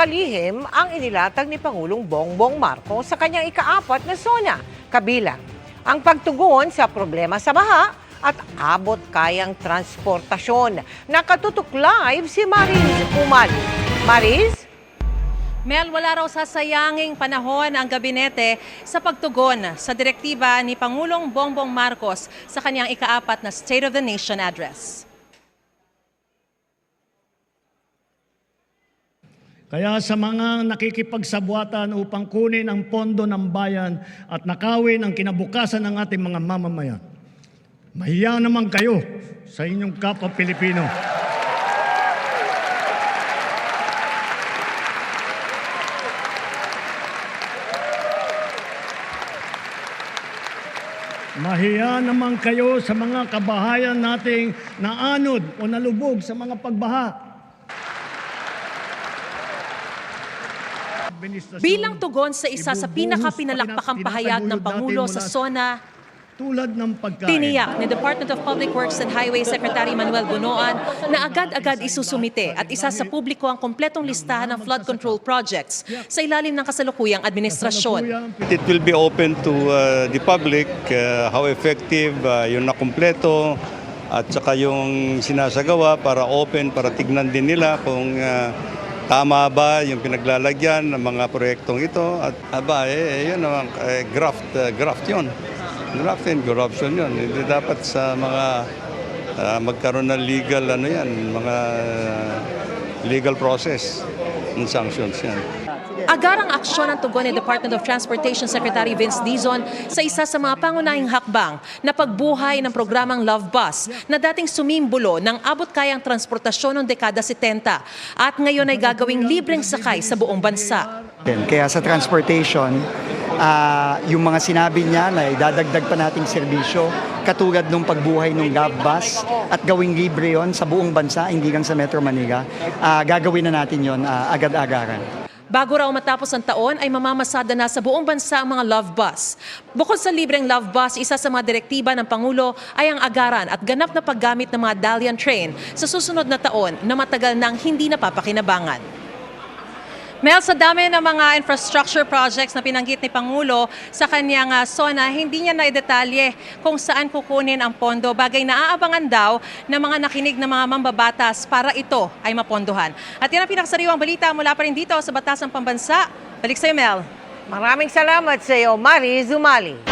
kalihim ang inilatag ni Pangulong Bongbong Marcos sa kanyang ika-4 na SONA, kabilang ang pagtugon sa problema sa baha at abot kayang transportasyon. Nakatutok live si Mariz Umali. Mariz? Mel, wala raw sasayanging panahon ang gabinete sa pagtugon sa direktiba ni Pangulong Bongbong Marcos sa kanyang ika-4 na State of the Nation address. Kaya sa mga nakikipagsabwatan upang kunin ang pondo ng bayan at nakawin ang kinabukasan ng ating mga mamamayan, mahiya naman kayo sa inyong kapwa Pilipino. Mahiya naman kayo sa mga kabahayan nating naanod o nalubog sa mga pagbaha. Bilang tugon sa isa sa pinaka-pinalakpakang pahayag ng Pangulo sa SONA, tulad ng pagkain. tiniyak ni Department of Public Works and Highway Secretary Manuel Bunoan na agad-agad isusumite at isa sa publiko ang kompletong listahan ng flood control projects sa ilalim ng kasalukuyang administrasyon. It will be open to the public how effective yung nakumpleto at saka yung sinasagawa para open, para tignan din nila kung tama ba yung pinaglalagyan ng mga proyektong ito at yun naman, graft yun. Graft and corruption yun. Hindi dapat sa mga magkaroon ng legal, mga legal process and sanctions yan. Agarang aksyon ang tugon ni Department of Transportation Secretary Vince Dizon sa isa sa mga pangunahing hakbang na pagbuhay ng programang Love Bus na dating sumimbolo ng abot-kayang transportasyon noong dekada 70 at ngayon ay gagawing libreng sakay sa buong bansa. Kaya sa transportation, yung mga sinabi niya na idadagdag pa nating serbisyo katulad ng pagbuhay ng Love Bus at gawing libre yon sa buong bansa, hindi lang sa Metro Manila, gagawin na natin yon agad-agaran. Bago raw matapos ang taon ay mamamasada na sa buong bansa ang mga Love Bus. Bukod sa libreng Love Bus, isa sa mga direktiba ng Pangulo ay ang agaran at ganap na paggamit ng mga Dalian train sa susunod na taon na matagal nang hindi napapakinabangan. Mel, sa dami ng mga infrastructure projects na pinanggit ni Pangulo sa kanyang SONA, hindi niya naidetalye kung saan kukunin ang pondo. Bagay na aabangan daw ng mga nakinig na mga mambabatas para ito ay mapondohan. At yan ang pinakasariwang balita mula pa rin dito sa Batasang Pambansa. Balik sa'yo, Mel. Maraming salamat sa iyo, Mariz Umali.